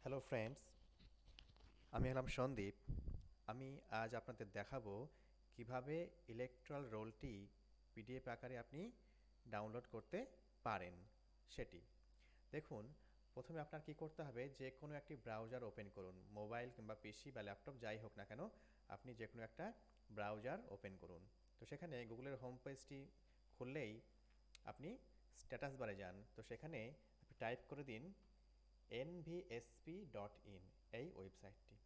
Hello friends, আমি হলাম সন্দীপ। আমি আজ আপনাদের দেখাবো কিভাবে ইলেকট্রাল রোলটি পিডিএফ আকারে আপনি ডাউনলোড করতে পারেন সেটি। দেখুন, প্রথমে আপনার কি করতে হবে, যে কোনো একটি ব্রাউজার ওপেন করুন। মোবাইল কিংবা পিসি বা ল্যাপটপ যাই হোক না কেন, আপনি যে কোনো একটা ব্রাউজার ওপেন করুন। তো সেখানে গুগলের হোম পেজটি খুললেই আপনি স্ট্যাটাস বারে যান। তো সেখানে আপনি টাইপ করে দিন nvsp.in, এই ওয়েবসাইটটি,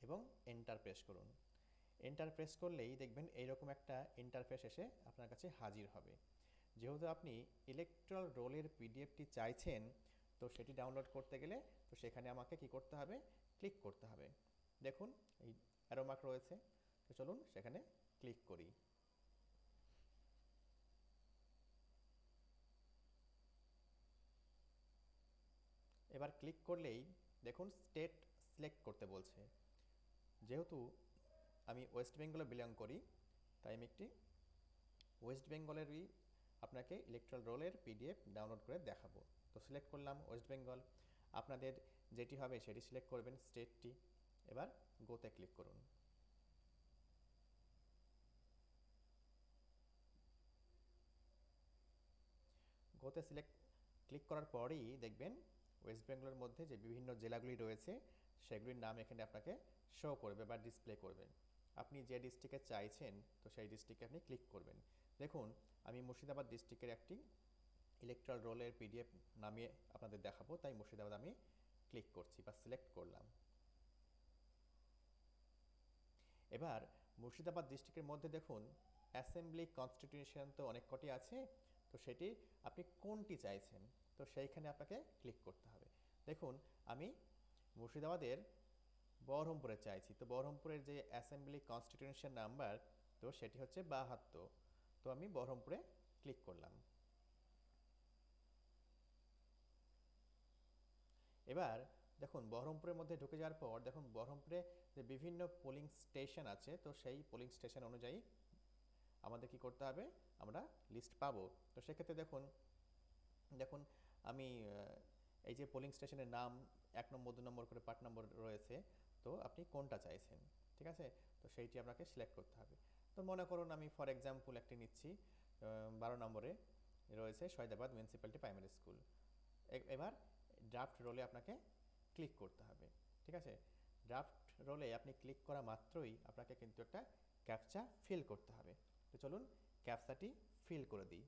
এবং এন্টার প্রেস করুন। এন্টার প্রেস করলেই দেখবেন এইরকম একটা ইন্টারফেস এসে আপনার কাছে হাজির হবে। যেহেতু আপনি ইলেকট্রাল রোলের পিডিএফটি চাইছেন, তো সেটি ডাউনলোড করতে গেলে তো সেখানে আমাকে কি করতে হবে, ক্লিক করতে হবে। দেখুন, এই অ্যারো মার্ক রয়েছে। তো চলুন সেখানে ক্লিক করি। এবার ক্লিক করলেই দেখুন স্টেট সিলেক্ট করতে বলছে। যেহেতু আমি ওয়েস্ট বেঙ্গলে বিলং করি, তাই আমি একটি ওয়েস্ট বেঙ্গলেরই আপনাকে ইলেকট্রাল রোলের পিডিএফ ডাউনলোড করে দেখাবো। তো সিলেক্ট করলাম ওয়েস্ট বেঙ্গল। আপনাদের যেটি হবে সেটি সিলেক্ট করবেন, স্টেটটি। এবার গোতে ক্লিক করুন। গোতে ক্লিক করার পরেই দেখবেন ওয়েস্ট বেঙ্গলের মধ্যে যে বিভিন্ন জেলাগুলি রয়েছে সেগুলির নাম এখানে আপনাকে শো করবে বা ডিসপ্লে করবে। আপনি যে ডিস্ট্রিক্টে চাইছেন তো সেই ডিস্ট্রিক্টে আপনি ক্লিক করবেন। দেখুন, আমি মুর্শিদাবাদ ডিস্ট্রিক্টের একটি ইলেকট্রাল রোলের পিডিএফ নামিয়ে আপনাদের দেখাবো, তাই মুর্শিদাবাদ আমি ক্লিক করছি বা সিলেক্ট করলাম। এবার মুর্শিদাবাদ ডিস্ট্রিক্টের মধ্যে দেখুন অ্যাসেম্বলি কনস্টিটিউশন তো অনেক কটি আছে। তো সেটি আপনি কোনটি চাইছেন, তো সেইখানে আপনাকে ক্লিক করতে হবে। দেখুন, আমি মুর্শিদাবাদের বহরমপুরে চাইছি। তো বহরমপুরের যে অ্যাসেম্বলি কনস্টিটিউশন নাম্বার, তো সেটি হচ্ছে 72। তো আমি বহরমপুরে ক্লিক করলাম। এবার দেখুন, বহরমপুরের মধ্যে ঢুকে যাওয়ার পর দেখুন বহরমপুরে যে বিভিন্ন পোলিং স্টেশন আছে, তো সেই পোলিং স্টেশন অনুযায়ী আমাদের কি করতে হবে, আমরা লিস্ট পাবো। তো সেক্ষেত্রে দেখুন দেখুন আমি এই যে পোলিং স্টেশনের নাম 1 নম্বর 2 নম্বর করে 5 নম্বর রয়েছে। তো আপনি কোনটা চাইছেন, ঠিক আছে? তো সেইটি আপনাকে সিলেক্ট করতে হবে। তো মনে করুন আমি ফর এক্সাম্পল একটি নিচ্ছি, 12 নম্বরে রয়েছে শহীদাবাদ মিউনিসিপ্যালিটি প্রাইমারি স্কুল। এবার ড্রাফট রোলে আপনাকে ক্লিক করতে হবে, ঠিক আছে? ড্রাফট রোলে আপনি ক্লিক করা মাত্রই আপনাকে কিন্তু একটা ক্যাপচা ফিল করতে হবে। তো চলুন ক্যাপচাটি ফিল করে দিই।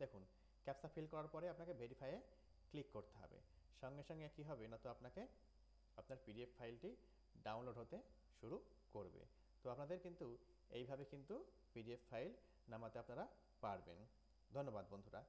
দেখুন, ক্যাপচা ফিল করার পরে আপনাকে ভেরিফাইয়ে ক্লিক করতে হবে। সঙ্গে সঙ্গে কী হবে না, তো আপনাকে আপনার পিডিএফ ফাইলটি ডাউনলোড হতে শুরু করবে। তো আপনাদের কিন্তু এইভাবে কিন্তু পিডিএফ ফাইল নামাতে আপনারা পারবেন। ধন্যবাদ বন্ধুরা।